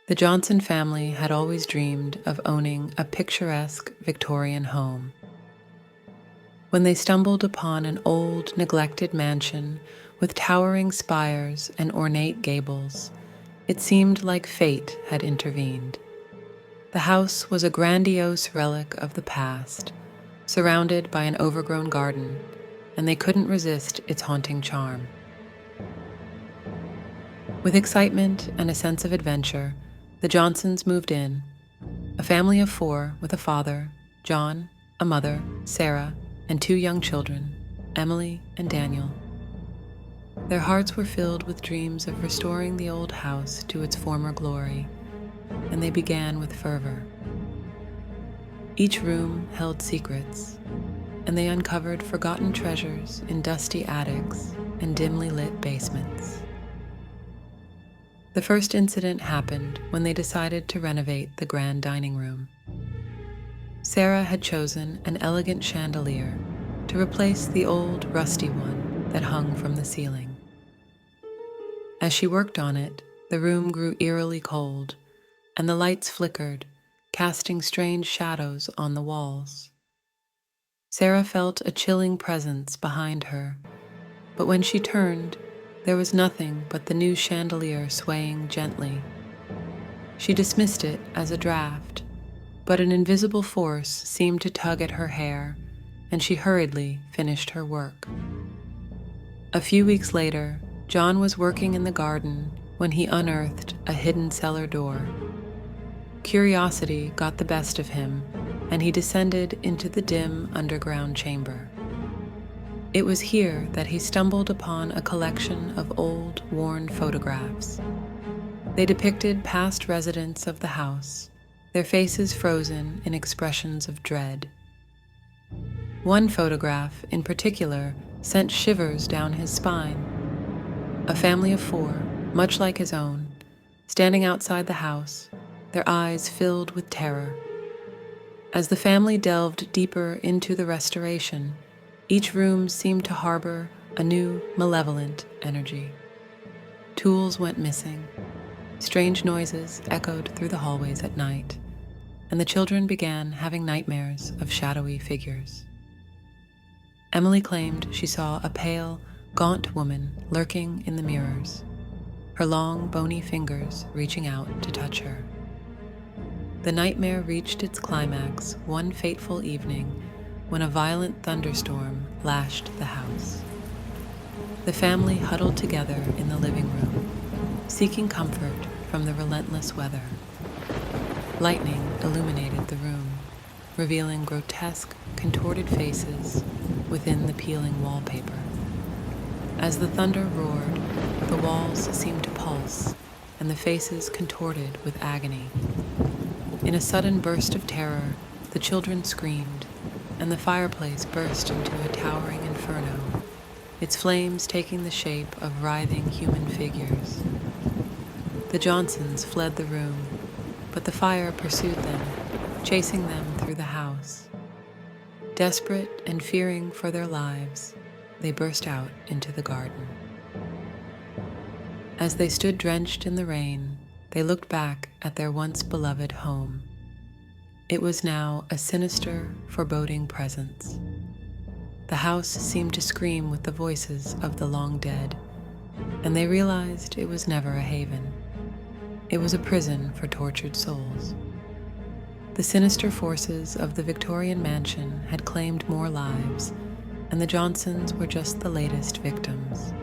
The Johnson family had always dreamed of owning a picturesque Victorian home. When they stumbled upon an old, neglected mansion with towering spires and ornate gables, it seemed like fate had intervened. The house was a grandiose relic of the past, surrounded by an overgrown garden, and they couldn't resist its haunting charm. With excitement and a sense of adventure, the Johnsons moved in, a family of 4 with a father, John, a mother, Sarah, and 2 young children, Emily and Daniel. Their hearts were filled with dreams of restoring the old house to its former glory, and they began with fervor. Each room held secrets, and they uncovered forgotten treasures in dusty attics and dimly lit basements. The first incident happened when they decided to renovate the grand dining room. Sarah had chosen an elegant chandelier to replace the old, rusty one that hung from the ceiling. As she worked on it, the room grew eerily cold, and the lights flickered, casting strange shadows on the walls. Sarah felt a chilling presence behind her, but when she turned, there was nothing but the new chandelier swaying gently. She dismissed it as a draft, but an invisible force seemed to tug at her hair, and she hurriedly finished her work. A few weeks later, John was working in the garden when he unearthed a hidden cellar door. Curiosity got the best of him, and he descended into the dim underground chamber. It was here that he stumbled upon a collection of old, worn photographs. They depicted past residents of the house, their faces frozen in expressions of dread. One photograph, in particular, sent shivers down his spine. A family of 4, much like his own, standing outside the house, their eyes filled with terror. As the family delved deeper into the restoration, each room seemed to harbor a new, malevolent energy. Tools went missing. Strange noises echoed through the hallways at night, and the children began having nightmares of shadowy figures. Emily claimed she saw a pale, gaunt woman lurking in the mirrors, her long, bony fingers reaching out to touch her. The nightmare reached its climax one fateful evening when a violent thunderstorm lashed the house. The family huddled together in the living room, seeking comfort from the relentless weather. Lightning illuminated the room, revealing grotesque, contorted faces within the peeling wallpaper. As the thunder roared, the walls seemed to pulse, and the faces contorted with agony. In a sudden burst of terror, the children screamed, and the fireplace burst into a towering inferno, its flames taking the shape of writhing human figures. The Johnsons fled the room, but the fire pursued them, chasing them through the house. Desperate and fearing for their lives, they burst out into the garden. As they stood drenched in the rain, they looked back at their once beloved home. It was now a sinister, foreboding presence. The house seemed to scream with the voices of the long dead, and they realized it was never a haven. It was a prison for tortured souls. The sinister forces of the Victorian Mansion had claimed more lives, and the Johnsons were just the latest victims.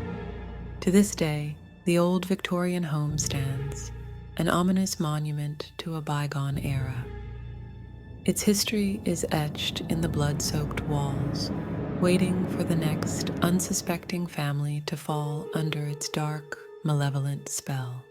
To this day, the old Victorian home stands, an ominous monument to a bygone era. Its history is etched in the blood-soaked walls, waiting for the next unsuspecting family to fall under its dark, malevolent spell.